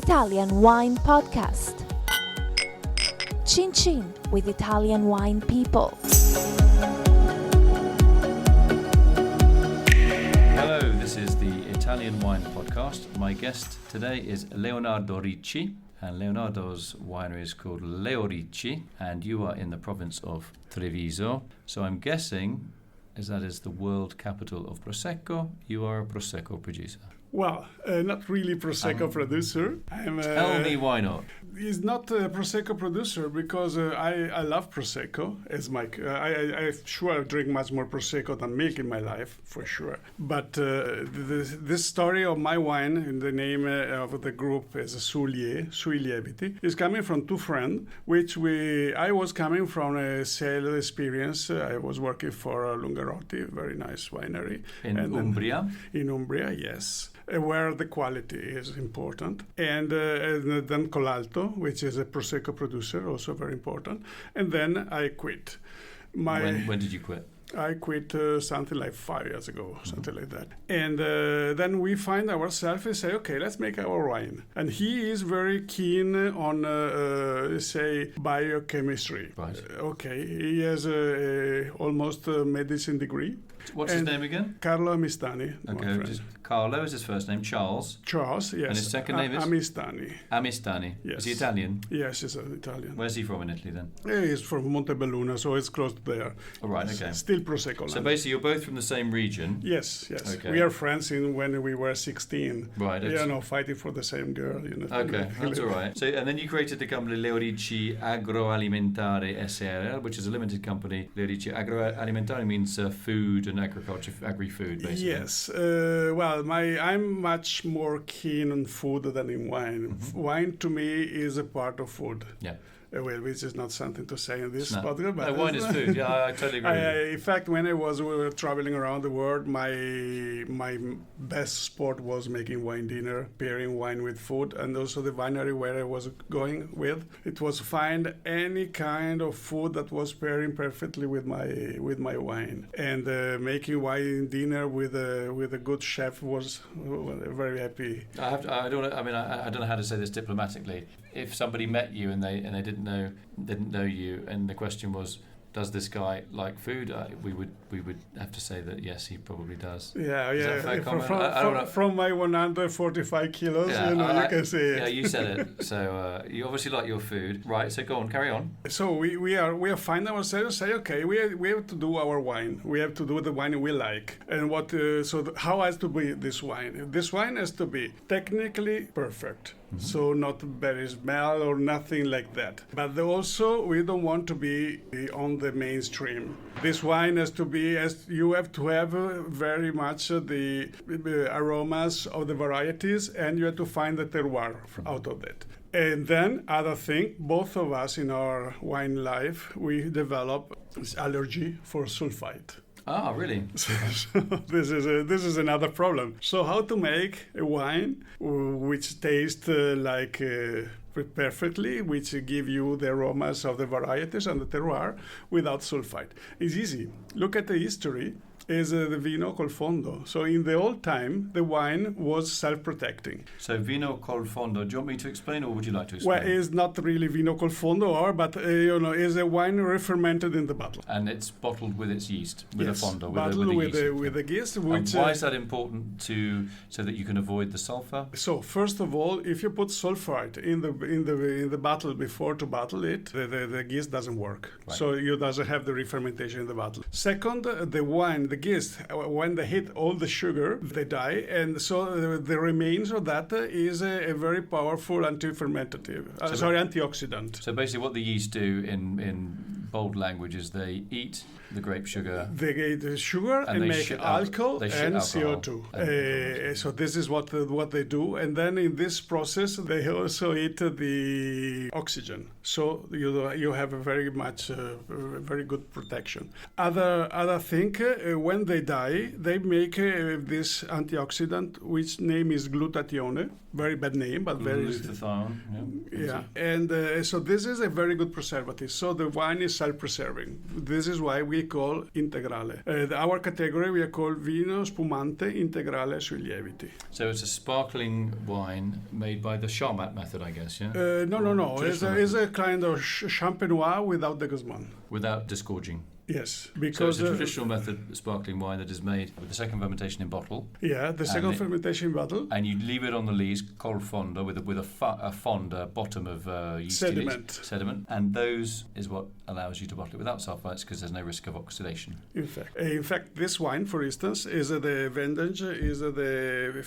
Italian Wine Podcast. Chin Chin with Italian wine people. Hello, this is the Italian Wine Podcast. My guest today is Leonardo Ricci, and Leonardo's winery is called Leo Ricci, and you are in the province of Treviso. So I'm guessing, as that is the world capital of Prosecco, you are a Prosecco producer. Well, not really Prosecco producer. Tell me why not. He's not a Prosecco producer because I love Prosecco. As my, I sure drink much more Prosecco than milk in my life, for sure. But this story of my wine, in the name of the group is Sui Lieviti, is coming from two friends, I was coming from a sales experience. I was working for Lungarotti, a very nice winery. In Umbria? In Umbria, yes. Where the quality is important. And then Colalto, which is a Prosecco producer, also very important. And then I quit. When did you quit? I quit something like 5 years ago, something like that. And then we find ourselves and say, okay, let's make our wine. And he is very keen on, say, biochemistry. Right. Okay, he has almost a medicine degree. What's his name again? Carlo Amistani. Okay, just Carlo is his first name. Charles, yes. And his second name is? Amistani. Amistani. Yes. Is he Italian? Yes, he's an Italian. Where's he from in Italy then? He's from Montebelluna, so it's close to there. Oh, right, okay. Still Prosecco land. So basically you're both from the same region? Yes. Okay. We are friends when we were 16. Right. Fighting for the same girl. Okay, that's all right. So, and then you created the company Leo Ricci Agroalimentare SRL, which is a limited company. Leo Ricci Agroalimentare means food and agriculture, agri-food, basically. Yes. I'm much more keen on food than in wine. Mm-hmm. Wine to me is a part of food. Yeah. Which is not something to say in this podcast. But wine is food. Yeah, I totally agree. In fact, when we were traveling around the world, my best sport was making wine dinner, pairing wine with food, and also the winery where I was going with. It was find any kind of food that was pairing perfectly with my wine, and making wine dinner with a good chef was very happy. I don't know how to say this diplomatically. If somebody met you and they didn't know you, and the question was, does this guy like food? We would have to say that yes, he probably does. Yeah. Is that a fair comment? From my 145 kilos, you can say it. Yeah, you said it. So you obviously like your food, right? So go on, carry on. So we are find ourselves say, okay, we have to do our wine. We have to do the wine we like, and what. How has to be this wine? This wine has to be technically perfect. Mm-hmm. So not very smell or nothing like that. But also we don't want to be on the mainstream. This wine has to be, you have to have very much the aromas of the varieties, and you have to find the terroir out of it. And then other thing, both of us in our wine life, we develop allergy for sulfite. Ah, really? So this is another problem. So how to make a wine which tastes perfectly, which give you the aromas of the varieties and the terroir without sulfite? It's easy. Look at the history. Is the vino col fondo. So in the old time, the wine was self-protecting. So vino col fondo. Do you want me to explain, or would you like to explain? Well, it's not really vino col fondo, but is a wine re-fermented in the bottle. And it's bottled with its yeast, with a fondo, bottled with the yeast. And why is that important so that you can avoid the sulfur? So first of all, if you put sulfite in the bottle before to bottle it, the yeast doesn't work. Right. So you doesn't have the re-fermentation in the bottle. Second, the wine, the yeast, when they hit all the sugar, they die, and so the remains of that is a very powerful antioxidant. So basically what the yeast do in bold language is they eat the grape sugar. They get the sugar and make alcohol and CO2. So this is what they do, and then in this process they also eat the oxygen. So you have a very good protection. Other thing, when they die, they make this antioxidant, which name is glutathione. Very bad name, but very glutathione. Yeah, and so this is a very good preservative. So the wine is self-preserving. This is why we call integrale. Our category we are called vino spumante integrale sui lieviti. So it's a sparkling wine made by the Charmat method, I guess, yeah? No. Traditional It's a kind of champenois without the gourmand. Without disgorging. Yes, So because it's a traditional method sparkling wine that is made with the second fermentation in bottle. yeah, the second fermentation bottle. And you leave it on the lees, col fondo, with a fond bottom of yeasty sediment. And those is what allows you to bottle it without sulfites because there's no risk of oxidation. In fact, this wine, for instance, is the vintage is the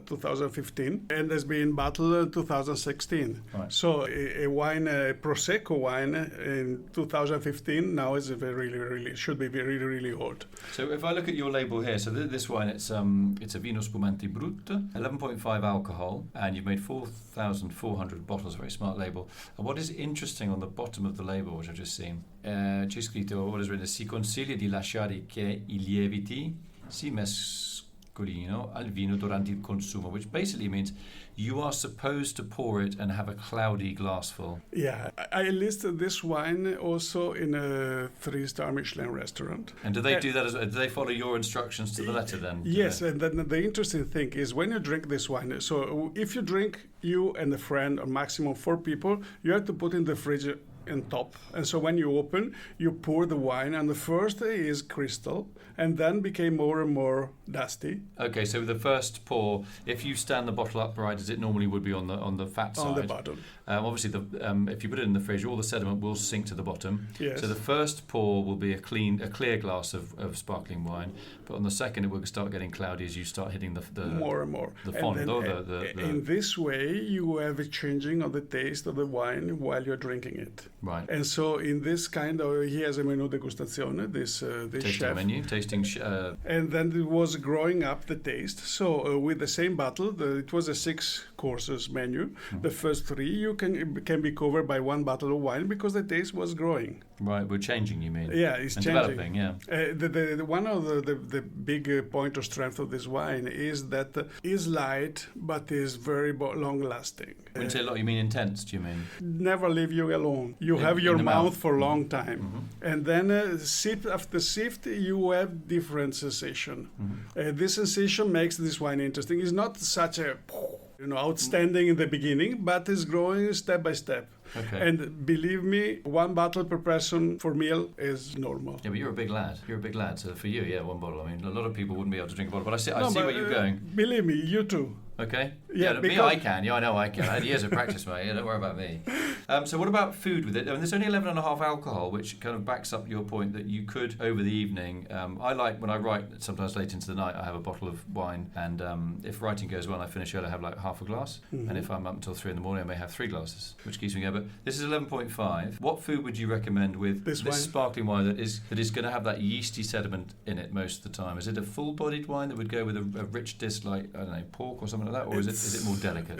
2015 and has been bottled in 2016. Right. So a wine, a Prosecco wine in 2015 now is really should be really old. So if I look at your label here, so this wine, it's a Vino Spumante Brut, 11.5 alcohol, and you've made 4,400 bottles. Very smart label. And what is interesting on the bottom of the label, which I've just seen, c'è scritto, what is written, si consiglia di lasciare che I lieviti si mescolino al vino durante il consumo, which basically means you are supposed to pour it and have a cloudy glassful. Yeah, I listed this wine also in a 3-star Michelin restaurant. And do they do that? Do they follow your instructions to the letter then? Yes, and then the interesting thing is when you drink this wine, so if you drink, you and a friend, or maximum 4 people, you have to put in the fridge on top. And so when you open, you pour the wine, and the first is crystal, and then became more and more dusty. Okay, so the first pour, if you stand the bottle upright as it normally would be on the fat side, On the bottom. Obviously, if you put it in the fridge, all the sediment will sink to the bottom. Yes. So the first pour will be a clear glass of sparkling wine, but on the second it will start getting cloudy as you start hitting the More and more. the And then, fondo. in this way, you have a changing of the taste of the wine while you're drinking it. Right. And so in this kind of, he has a menu degustazione, this Tasting chef. menu, And then it was growing up the taste. So with the same bottle, it was a 6 courses menu. The first 3 you can be covered by 1 bottle of wine because the taste was growing. Right, we're changing, you mean? Yeah, it's and changing. developing, yeah. The one of the big point of strength of this wine is that is light but is very long lasting. When you say a lot, you mean intense, do you mean? Never leave you alone. You have in your the mouth mouth. for a long time. And then sip after sip, you have different sensation. This sensation makes this wine interesting. It's not such a outstanding in the beginning, but it's growing step by step. Okay. And believe me, 1 bottle per person for meal is normal. Yeah, but you're a big lad. So for you, yeah, 1 bottle. I mean, a lot of people wouldn't be able to drink a bottle, but I see No, but, where you're going. Believe me, you too. Okay. Yeah, me, I can. Yeah, I know I can. I had years of practice, mate. Yeah, don't worry about me. So what about food with it? I mean, there's only 11.5 alcohol, which kind of backs up your point that you could, over the evening, I like, when I write, sometimes late into the night, I have a bottle of wine, and if writing goes well and I finish early, I have like half a glass, and if I'm up until 3 in the morning, I may have 3 glasses, which keeps me going. But this is 11.5. What food would you recommend with this wine? sparkling wine that is going to have that yeasty sediment in it most of the time? Is it a full-bodied wine that would go with a rich dish like, I don't know, pork or something like that, or is it more delicate?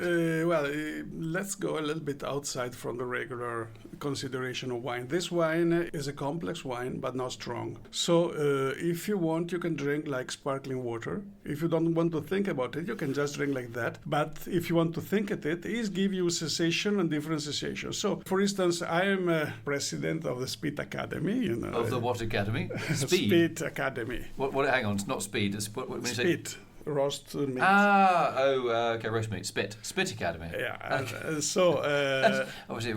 Let's go a little bit outside from the regular consideration of wine. This wine is a complex wine, but not strong. So if you want, you can drink like sparkling water. If you don't want to think about it, you can just drink like that. But if you want to think at it, it gives you sensation and different sensations. So, for instance, I am president of the Speed Academy. Of the what academy? Speed Academy. What? Hang on, it's not speed. It's what when you say Speed. Roast meat. Okay, roast meat. Spit Academy. Yeah, and so obviously,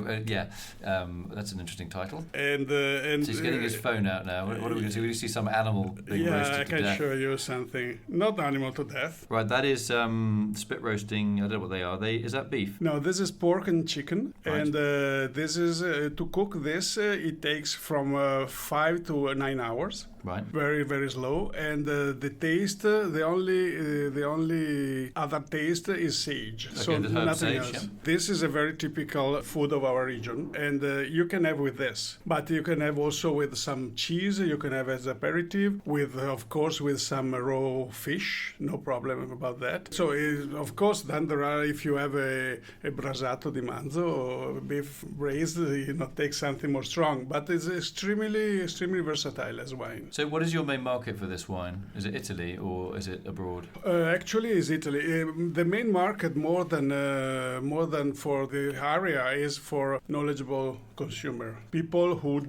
that's an interesting title. And so he's getting his phone out now. What are we going to see? We see some animal being roasted I to can death. show you something. Not animal to death. Right, that is spit roasting. I don't know what they are. Is that beef? No, this is pork and chicken, Right. and this is to cook this. It takes from 5 to 9 hours. Right. Very, very slow, and the taste, the only other taste is sage. Okay, So the herb nothing sage, else. yeah. This is a very typical food of our region, and you can have with this. But you can have also with some cheese. You can have as aperitif with, of course, with some raw fish. No problem about that. So of course, then there are, if you have a brasato di manzo or beef braised, take something more strong. But it's extremely, extremely versatile as wine. So what is your main market for this wine? Is it Italy or is it abroad? abroad? Actually, is Italy. The main market, more than for the area, is for knowledgeable consumer. People who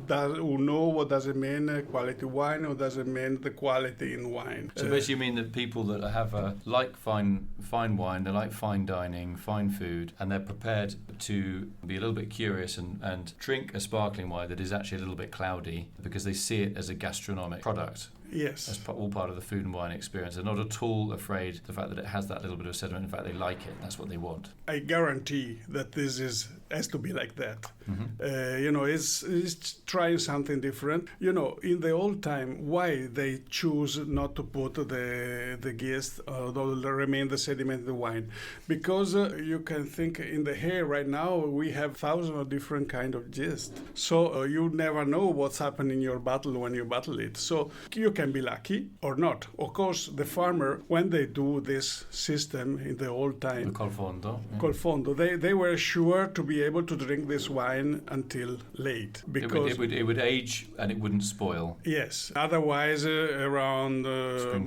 know what does it mean quality wine, or does it mean the quality in wine. So basically, you mean that people that have like fine wine, they like fine dining, fine food, and they're prepared to be a little bit curious and drink a sparkling wine that is actually a little bit cloudy because they see it as a gastronomic product. Yes. That's all part of the food and wine experience. They're not at all afraid of the fact that it has that little bit of sediment. In fact, they like it. That's what they want. I guarantee that this has to be like that. It's trying something different. In the old time, why they choose not to put the yeast, although remain the sediment in the wine? Because you can think in the hair right now, we have thousands of different kind of yeast. So you never know what's happening in your bottle when you bottle it. So you can be lucky or not. Of course, the farmer, when they do this system in the old time, col fondo, col fondo, they were sure to be able to drink this wine until late, because it would age and it wouldn't spoil. Yes. Otherwise, around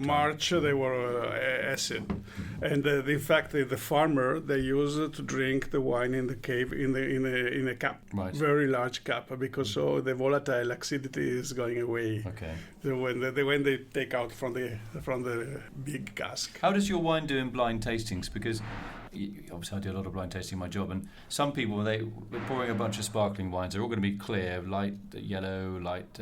March, they were acid. And in fact, the farmer, they used to drink the wine in the cave in a cup, right. Very large cup, because so the volatile acidity is going away. Okay. So when they take out from the big cask. How does your wine do in blind tastings? Because obviously I do a lot of blind tasting in my job, and some people, they're pouring a bunch of sparkling wines, they're all going to be clear, light yellow, light,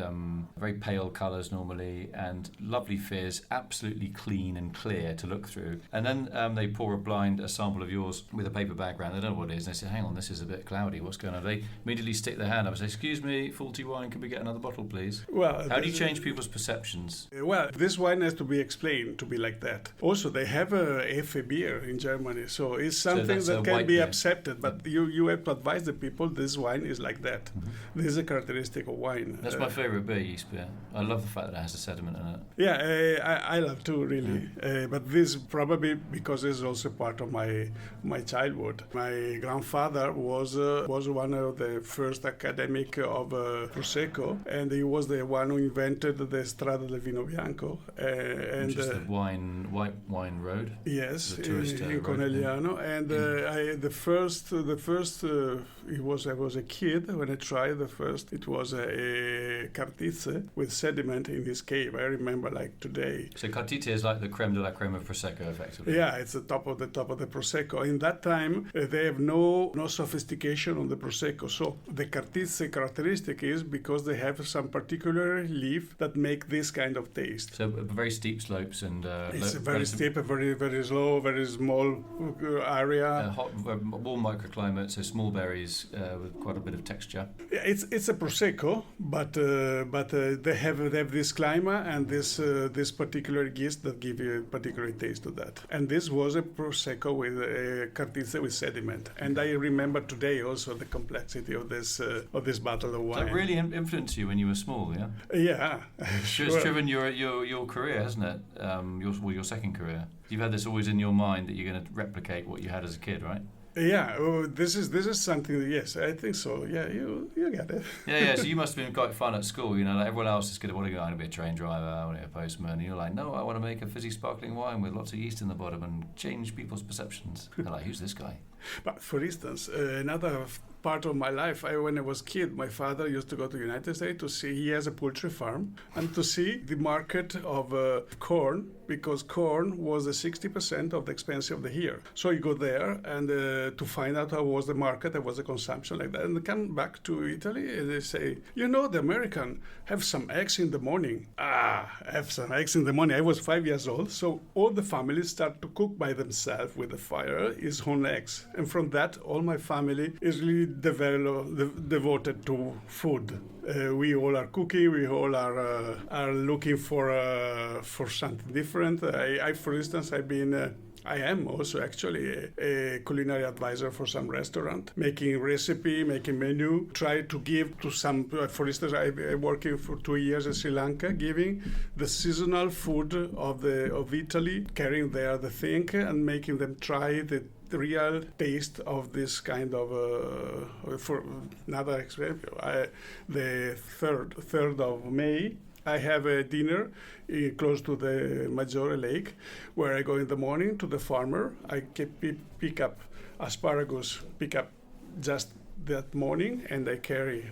very pale colours normally, and lovely fizz, absolutely clean and clear to look through. And then they pour a sample of yours with a paper background. They don't know what it is, and they say, hang on, this is a bit cloudy, what's going on? They immediately stick their hand up and say, excuse me, faulty wine, can we get another bottle, please? Well, how do you change people's perceptions? Well, this wine has to be explained to be like that. Also, they have a Efe beer in Germany, so it's something that can be accepted, but you have to advise the people this wine is like that. Mm-hmm. This is a characteristic of wine. That's my favourite beer, yeast beer. I love the fact that it has a sediment in it. Yeah, I love too, really. But this probably because it's also part of my childhood. My grandfather was one of the first academic of Prosecco, and he was the one who invented the Strada del Vino Bianco. Which is the white wine road? Yes, the tourist in Conegliano. And I was a kid when I tried the first. It was a cartizze with sediment in his cave. I remember like today. So cartizze is like the creme de la creme of Prosecco, effectively. Yeah, it's the top of the Prosecco. In that time, they have no sophistication on the Prosecco. So the cartizze characteristic is because they have some particular leaf that make this kind of taste. So very steep slopes and it's very steep, very very slow, very small area. Hot, warm microclimate, so small berries with quite a bit of texture. It's a Prosecco, but they have this climate and this particular yeast that give you a particular taste to that. And this was a Prosecco with a cartizze with sediment. And I remember today also the complexity of this bottle of wine. That really influenced you when you were small, yeah? Yeah, sure. It's driven your career, hasn't it? Your second career. You've had this always in your mind that you're going to replicate what you had as a kid, right? Yeah, this is something. Yes, I think so. Yeah, you get it. Yeah. So you must have been quite fun at school. Like everyone else is going to want to go. I want to be a train driver. I want to be a postman. And you're like, no, I want to make a fizzy sparkling wine with lots of yeast in the bottom and change people's perceptions. They're like, who's this guy? But for instance, another part of my life, when I was a kid, my father used to go to the United States to see, he has a poultry farm, and to see the market of corn, because corn was 60% of the expense of the year. So you go there and to find out how was the market, how was the consumption like that, and they come back to Italy and they say, the American have some eggs in the morning. Have some eggs in the morning. I was 5 years old, so all the families start to cook by themselves with the fire, his own eggs. And from that, all my family is really devoted to food. We all are cooking. We all are looking for something different. I for instance, I am also actually a culinary advisor for some restaurant, making recipe, making menu, try to give to some, for instance, I'm working for 2 years in Sri Lanka, giving the seasonal food of Italy, carrying there the thing and making them try the real taste of this kind of for another example. The 3rd of May, I have a dinner close to the Maggiore Lake, where I go in the morning to the farmer. I pick up asparagus, just that morning, and I carry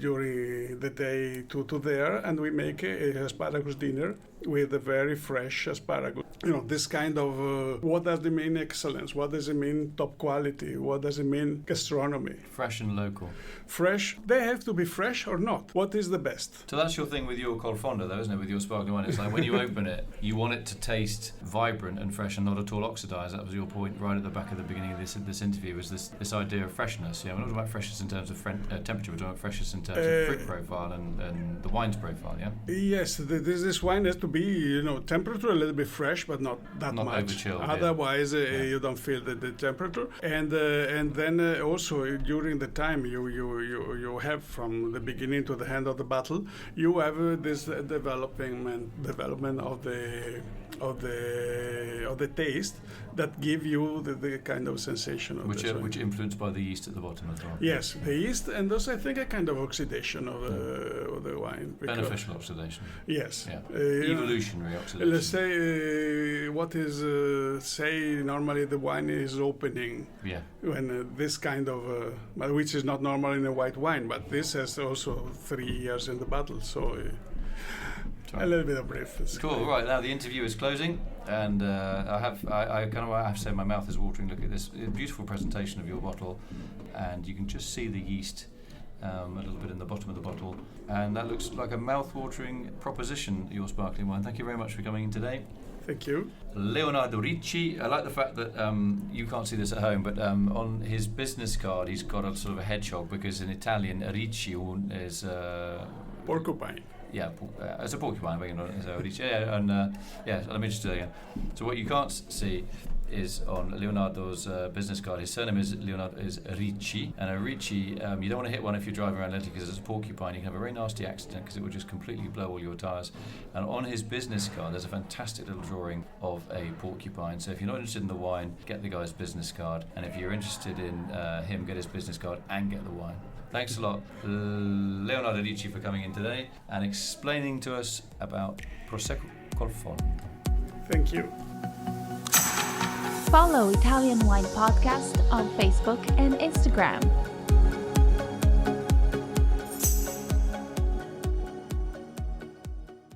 during the day to there, and we make a asparagus dinner with a very fresh asparagus. This kind of what does it mean excellence? What does it mean top quality? What does it mean gastronomy? Fresh and local. Fresh. They have to be fresh or not. What is the best? So that's your thing with your col fondo, though, isn't it? With your sparkling wine, it's like when you open it, you want it to taste vibrant and fresh and not at all oxidized. That was your point right at the back of the beginning of this interview. Was this idea of freshness? Yeah, we're not talking about freshness in terms of temperature. We're talking about freshness in terms of fruit profile and the wine's profile. Yeah. Yes, this wine has to be temperature a little bit fresh, but not that not much. Over-chilled, Otherwise, you don't feel the temperature. And then also during the time you have from the beginning to the end of the bottle, you have this development of the taste that give you the kind of sensation of which influenced by the yeast at the bottom as well. Yes, the yeast, and also I think a kind of oxidation of the wine. Beneficial oxidation. Yes. Yeah. Evolutionary oxidation. Let's say what is say normally the wine is opening. Yeah. When this kind of which is not normal in a white wine, but this has also 3 years in the bottle, so. A little bit of brief. Cool. Right, now the interview is closing, and I have to say my mouth is watering. Look at this beautiful presentation of your bottle, and you can just see the yeast a little bit in the bottom of the bottle, and that looks like a mouth-watering proposition, your sparkling wine. Thank you very much for coming in today. Thank you. Leonardo Ricci. I like the fact that you can't see this at home, but on his business card he's got a sort of a hedgehog, because in Italian Ricci is porcupine. Yeah, it's a porcupine. Let me just do that again. So what you can't see is on Leonardo's business card. His surname is Ricci, and a Ricci. You don't want to hit one if you're driving around Italy, because it's a porcupine. You can have a very nasty accident because it will just completely blow all your tyres. And on his business card, there's a fantastic little drawing of a porcupine. So if you're not interested in the wine, get the guy's business card, and if you're interested in him, get his business card and get the wine. Thanks a lot, Leonardo Ricci, for coming in today and explaining to us about Prosecco col fondo. Thank you. Follow Italian Wine Podcast on Facebook and Instagram.